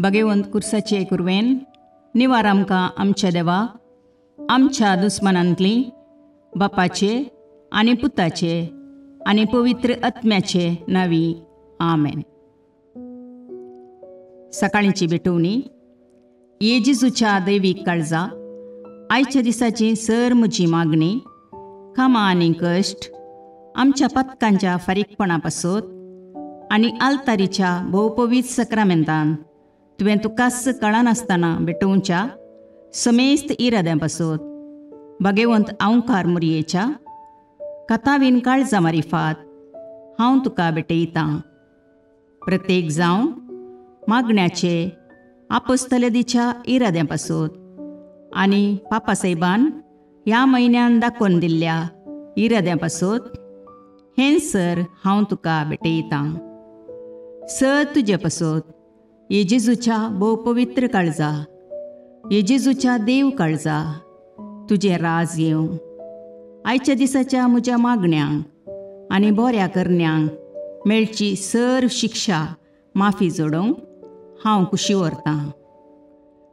भगवंत कुर्साचे कुरवेन निवार आमकां आमच्या देवा आमच्या दुस्मनांतली बापाचे आनी पुताचे आनी पवित्र आत्म्याचे नावी आमेन. सकाळींची भेटवणी. येजेजूच्या दैवीक काळजा आयच्या दिसाची सर म्हजी मागणी कामां आनी कश्ट आमच्या पथकांच्या फारीकपणा पासत आनी आल्तारीच्या भोवपवीत सक्रामेंतान तुवें तुकास कळनासतना भेटोवच्या समेस्त इराद्यां पासत भगवंत आवकार मुरयेच्या कथावीन काळजा मारिफात हांव तुका भेटयतां. प्रत्येक जावं मागण्याचे आपोस्तलदीच्या इराद्यां पासत आनी पापासाहेबान ह्या म्हयन्यान दाखोवन दिल्ल्या इराद्यां पासत हें सर हांव तुका भेटयतां. सर तुजे पासत येजेजूच्या भोवपवित्र काळजा येजेजूच्या देव काळजा तुजें राज येवं. आयच्या दिसाच्या म्हज्या मागण्यांक आनी बऱ्या करण्यांक मेळची सर शिक्षा माफी जोडोवंक हांव कुशी व्हरतां.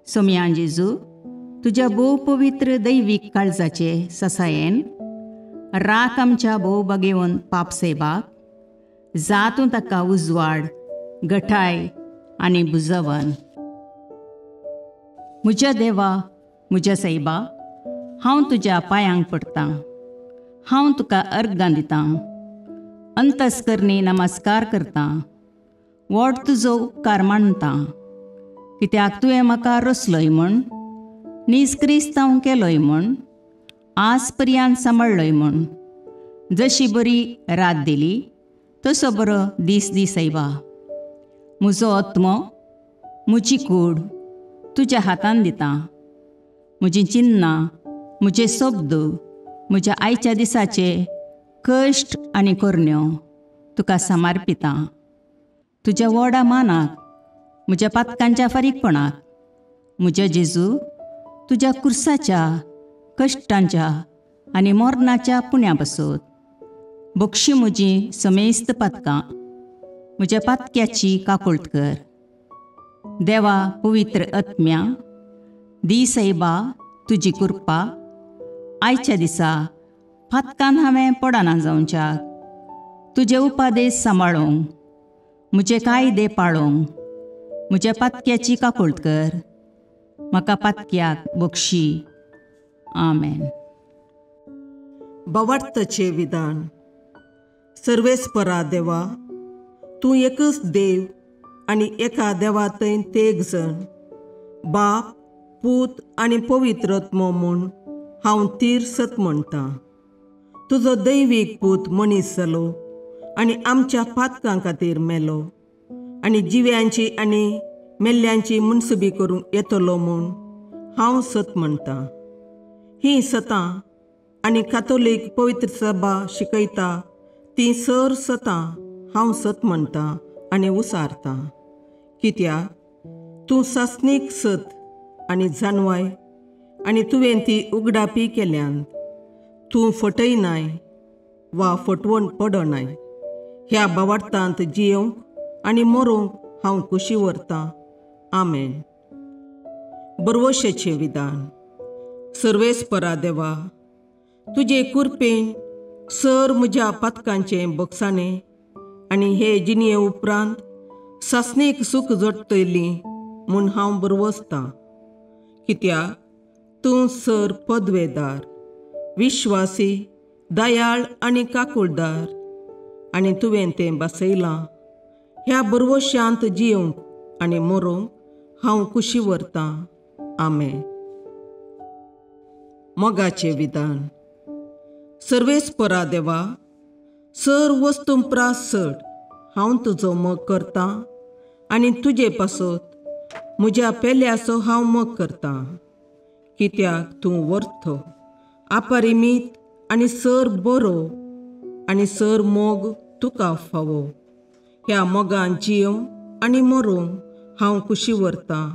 सोम्या जेजू तुज्या भोवपवित्र दैवीक काळजाचे ससायेन राख आमच्या भोव भगवंत पापसाहेबाक जातूं ताका उजवाड घटाय आनी बुजवण. म्हज्या देवा म्हज्या सायबा हांव तुज्या पांयांक पडटां. हांव तुका अर्गां दितां. अंतस्करणी नमस्कार करतां. व्हड तुजो उपकार मानतां. कित्याक तुवें म्हाका रचलोय म्हूण निस्क्रिस्तांव केलोय म्हूण आज पर्यंत सांबाळलोय म्हूण जशी बरी रात दिली तसो बरो दीस दी सायबा. म्हजो आत्मो म्हजी कूड तुज्या हातान दितां. म्हजीं चिन्नां म्हजे शब्द म्हज्या आयच्या दिसाचे कश्ट आनी करण्यो तुका समर्पितां. तुज्या व्हडा मानाक म्हज्या पातकांच्या फारीकपणाक म्हज्या जेजू तुज्या कुर्साच्या कश्टांच्या आनी मरणाच्या पुण्या पासत बक्षी म्हजी समेस्त पातकां म्हज्या पातक्याची काकुळट कर. देवा पवित्र आत्म्या दी सायबा तुजी कृपा आयच्या दिसा पातकान हांवें पडना जावच्याक तुजे उपादेश सांबाळोवंक म्हजे कायदे पाळोवंक म्हज्या पातक्याची काकुळट कर. म्हाका पातक्याक बक्षी. आमेन. बवार्थाचें विधान. सर्वेस्परा देवा तूं एकच देव आनी एका देवातय तेग जण बाप पूत आनी पवित्र आत्मो म्हूण हांव तीर सत म्हणटां. तुजो दैवीक पूत मनीस जालो आनी आमच्या पातकां खातीर मेलो आनी जिव्यांची आनी मेल्ल्यांची मुनसुबी करूंक येतलो म्हूण हांव सत म्हणटां. हीं सतां आनी कातोलीक पवित्र सभा शिकयता तीं सर सतां हांव सत म्हणटां आनी उसारतां. कित्याक तूं सासणीक सत आनी जानवाय आनी तुवें ती उगडापी केल्यांत. तूं फटयनाय वा फटवण पडनाय. ह्या बवार्थांत जियोंक आनी मरोवंक हांव कुशी व्हरतां. आमेन. बरवशेचें विधान. सर्वेस्परा देवा तुजे कुरपेन सर म्हज्या पातकांचें बक्षाणें आनी हे जिणये उपरांत सासणेक सूख जोडटली म्हूण हांव बरवसतां. कित्याक तूं सर पदवेदार विश्वासी दयाळ आनी काकुळदार आनी तुवें तें बसयलां. ह्या बरवश्यांत जियोंक आनी मरोवंक हांव कुशी व्हरतां. आमेन. मोगाचें विधान. सर्वेस्परा देवा सर वस्तुंपरास चड हांव तुजो मोग करतां आनी तुजे पासत म्हज्या पेल्याचो हांव मोग करतां. कित्याक तूं वर्थ अपरिमीत आनी सर बरो आनी सर मोग तुका फावो. ह्या मोगान जियोंक आनी मरोवंक हांव कुशी व्हरतां.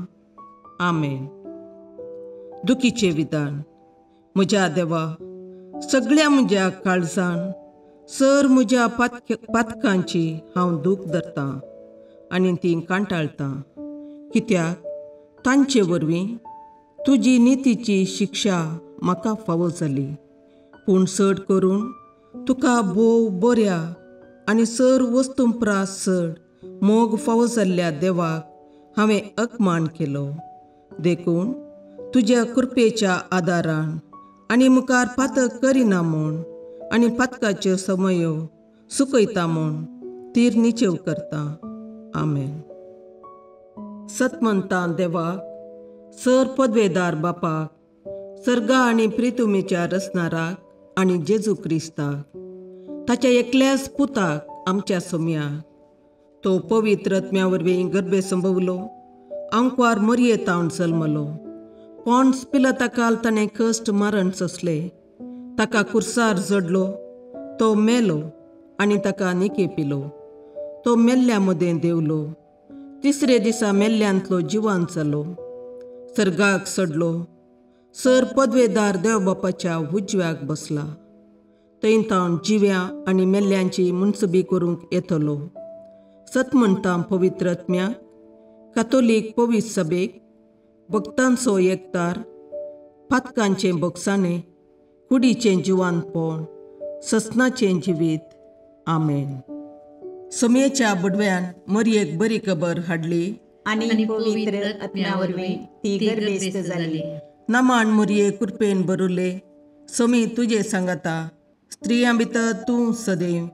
आमेन. दुखीचें विधान. म्हज्या देवा सगळ्या म्हज्या काळजान सर म्हज्या पातकांची हांव दूख धरतां आनी ती कांटाळतां. कित्याक तांचे वरवीं तुजी नितीची शिक्षा म्हाका फावो जाली. पूण चड करून तुका भोव बऱ्या आनी सर वस्तूंपरास चड मोग फावो जाल्ल्या देवाक हांवें अकमान केलो. देखून तुज्या कृपेच्या आदारान आनी मुखार पातक करिना म्हूण आनी पातकाच्यो समयो सुकयता म्हूण तीर निचेव करता. आमेन. सतमंतां देवाक, सर पदवेदार बापाक, सर्गा आनी प्रितुमेच्या रचणाराक आनी जेजू क्रिस्ताक, ताच्या एकल्याच पुताक आमच्या सोम्याक, तो पवित्र आत्म्या वरवीं गर्भे संभवलो, अंकवार मरयेतावन जल्मलो, पोन्स पिलाताकाल ताणें कश्ट मरण सोंसले, ताका कुर्सार जडलो, तो मेलो आनी ताका निकेपिलो, तो मेल्ल्या मदें देवलो, तिसरे दिसा मेल्ल्यांतलो जिवांत जालो, सर्गाक चडलो, सर पदवेदार देवबापाच्या उजव्याक बसला, थंय तावन जिव्या आनी मेल्ल्यांची मुनसबी करूंक येतलो. सतमंतां पवित्र आत्म्याक, कातोलीक पवित्र सभेक, भक्तांचो एकतार, पातकांचें भोगसाणें, कुडीचें जिवांतपण, ससनाचें जिवीत. आमेन. समयेच्या बुडव्यान मरयेक बरी खबर हाडली आनी पवित्र आत्म्या वरवीं ती गर्भेस्त जाली. नमान मरये कृपेन भरुले, समी तुजे सांगाता, स्त्रियां भितर तूं सदैव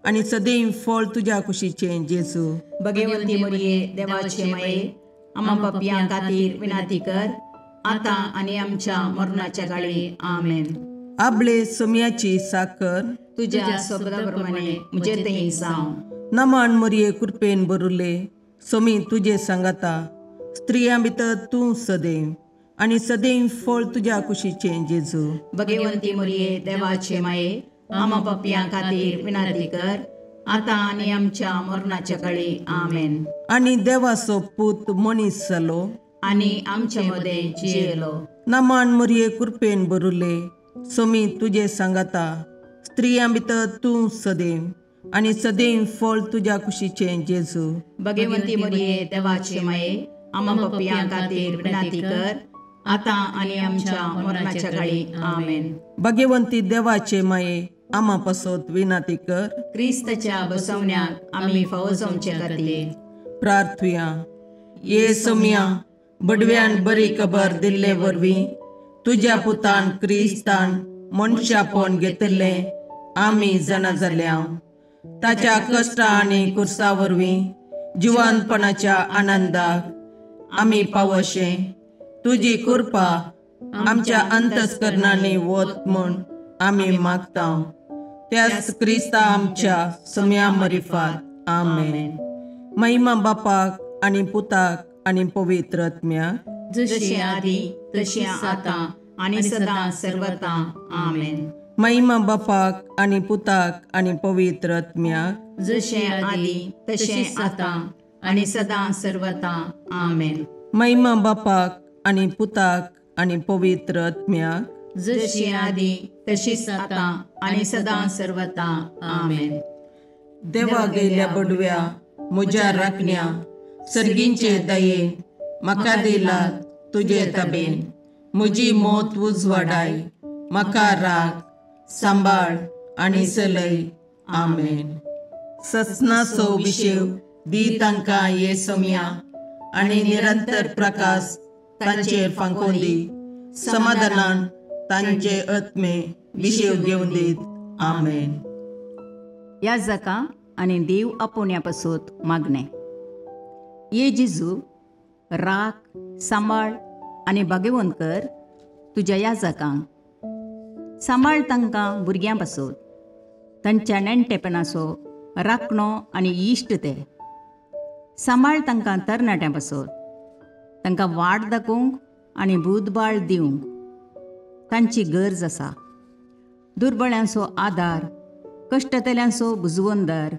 आनी सदैव फळ तुज्या कुशीचें जेजू. भगवंती मरये देवाचे माये, आम्हा पापयां खातीर विनाती कर, आतां आनी आमच्या मरणाच्या काळी. आमेन. आपले समयाची साकर तुज्या सोबताप्रमाणे म्हजे थंय जावं. नमान मरये कृपेन भरुले, समी तुजे सांगाता, स्त्रियां भितर तूं सदैव आनी सदैव फळ तुज्या कुशीचें जेजू. भगवंती मरये देवाचे माये, आम्हा पापयां खातीर विनाती कर, आतां आनी आमच्या मरणाच्या काळी. आमेन. आनी देवाचो पूत मनीस जालो आनी आमचे मदें जियेलो. नमान मरये कृपेन भरुले, समी तुजे सांगाता, स्त्रियां भितर तूं सदैव आनी सदैव फळ तुज्या कुशीचें जेजू. भगवंती मरये देवाचे माये, आम्हा पापयां खातीर विनाती कर, आतां आनी आमच्या मरणाच्या काळी. आमेन. भगवंती देवाचे माये, आम्हा पासत विनाती कर. क्रिस्ताच्या बसवण्याक आमी फावो जावचे खातीर प्रार्थुया. ये समया बडव्यान बरी खबर दिल्ले वरवीं तुज्या पुतान क्रिस्तान मनशापण घेतिल्लें आमी जाणा जाल्या, ताच्या कश्टा आनी कुर्सा वरवीं जिवानपणाच्या आनंदाक आमी पावशे तुजी कृपा आमच्या अंतस्करणांनी वत म्हूण आमी मागता. त्याच क्रिस्ता आमच्या समया मरिफात. आमेन. महिमा बापाक आनी पुताक आनी पवित्र आत्म्याक, जशे आदी तशें आतां आनी सदां सर्वता. आमेन. महिमा बापाक आनी पुताक आनी पवित्र आत्म्याक, जशे आदी तशें आतां आनी सदां सर्वता. आमेन. महिमा बापाक आनी पुताक आनी पवित्र आत्म्याक, जशी आदी तशीच आतां आनी सदां सर्वता. आमेन. देवा गेल्या बडव्या म्हज्या राखण्या, सर्गींचे दयेन म्हाका दिलात तुजे तबेन. म्हजी मोत उजवाडाय, म्हाका राख, सांबाळ आनी चलय. आमेन. ससनाचो विशेव दी तांकां ये समया आनी निरंतर प्रकाश तांचेर फांकून दी. समाधानान तांचे आत्मे विशेव घेवन दीत. आमेन. याजकां आनी देव आपोवण्या पासून मागणें. ये जेजू, राख, सांबाळ आनी भागेवंत कर तुज्या याजकांक. सांबाळ तांकां भुरग्यां पासून, तांच्या नेणटेपणाचो राखणो आनी इश्ट ते. सांबाळ तांकां तरणाट्यां पासून, तांकां वाट दाखोवंक आनी बुधबाळ दिवंक तांची गरज आसा. दुर्बळ्यांचो आदार, कश्टतल्यांचो बुजवंदर,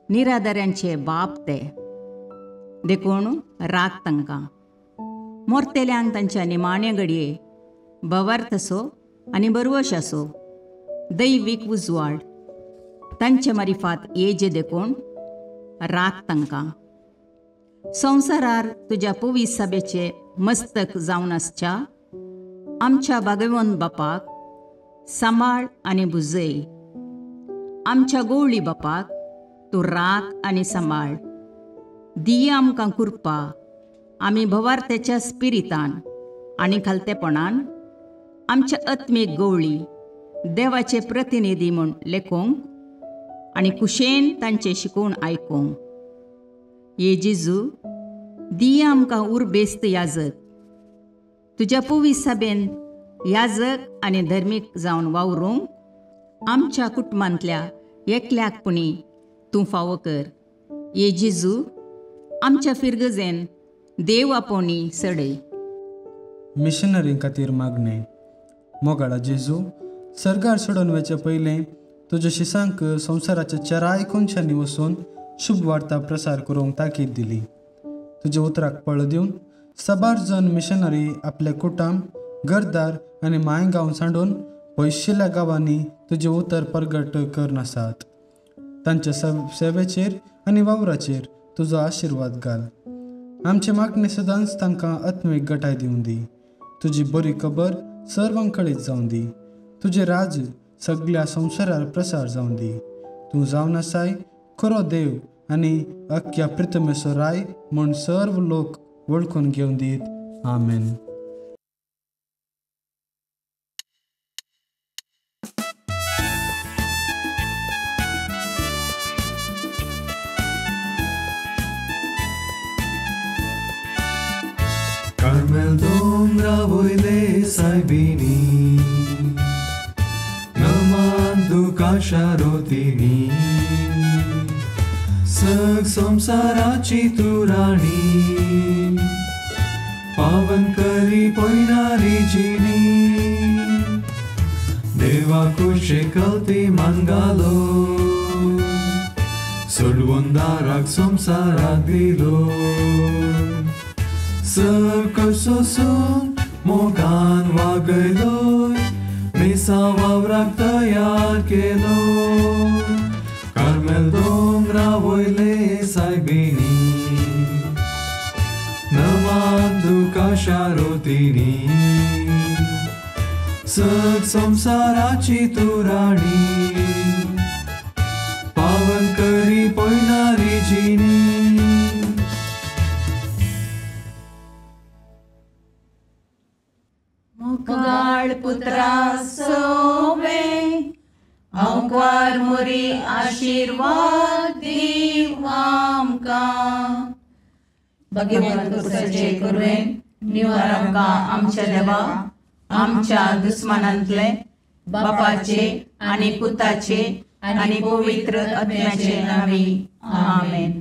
निराधाऱ्यांचे बाप ते. देखून राख तांकां. मोरतेल्यांक तांच्या निमाणे घडये भवार्थसो आनी बरवशाचो दैवीक उजवाड तांचे मारिफात येजे देखून राख तांकां. संवसारार तुज्या पवित्र सभेचे मस्तक जावन आसच्या आमच्या भाग्यवंत बापाक सांबाळ आनी बुजय. आमच्या गवळी बापाक तूं राख आनी सांबाळ. दिये आमकां कुरपा आमी भवार्थेच्या स्पिरितान आनी खालतेपणान आमच्या आत्मीक गवळी देवाचे प्रतिनिधी म्हूण लेखोंक आनी कुशेन तांचे शिकोवन आयकूंक. ये जेजू दिये आमकां उरबेस्त याजक. तुज्या पवित्र सभेन याजक आनी धर्मीक जावन वावरूंक आमच्या कुटुंबांतल्या एकल्याकपणी तूं फावो कर. ये जेजू आमच्या फिरगजेन देव आपोवणी सडय. मिशनरी खातीर मागणें. मोगाळा जेजू, सरकार सोडून वचे पयलें तुज्या शिसांक संवसाराच्या चराय कोनशांनी वचून शुभ वार्ता प्रसार करूंक ताकीद दिली. तुज्या उतराक पळ दिवन साबार जण मिशनरी आपले कुटुंब, घरदार आनी मायगांव सांडून पयशिल्ल्या गांवांनी तुजें उतर प्रगट करन आसात. तांच्या सेवेचेर आनी वावराचेर तुजो आशिर्वाद घाल. आमचे मागणे सदांच तांकां आत्मीक घटाय दिवन दी. तुजी बरी खबर सर्वांक कळीत जावन दी. तुजें राज सगळ्या संवसारार प्रसार जावन दी. तूं जावन आसाय खरो देव आनी अख्ख्या पृथ्वीचो राय म्हूण सर्व लोक वळखून घेवन दीत. आमेन. Carmel dombra voile saibini Namandu kasharotini Sag samsarachi tu rani Pavan kari poinari jini Deva kushe kalti mangalo Sulwandarak samsarak dilo Săcăsosun, mogan vagăloi, Mesa vavrak tăiar cheloi, Carmel dombra voile saibini, Nămandu cașarotini, Săc samsaraci turani, Pavan cări poinari gini, मोगाळ पुत्रा सोवे अवकार मोरी आशीर्वाद दीव आमकां. भगवंत पुरुषाचे करुवेन निवार आमकां आमच्या देवा आमच्या दुस्मानांतले बापाचे आनी पुताचे आनी पवित्र आत्म्याचे नावी. आमेन.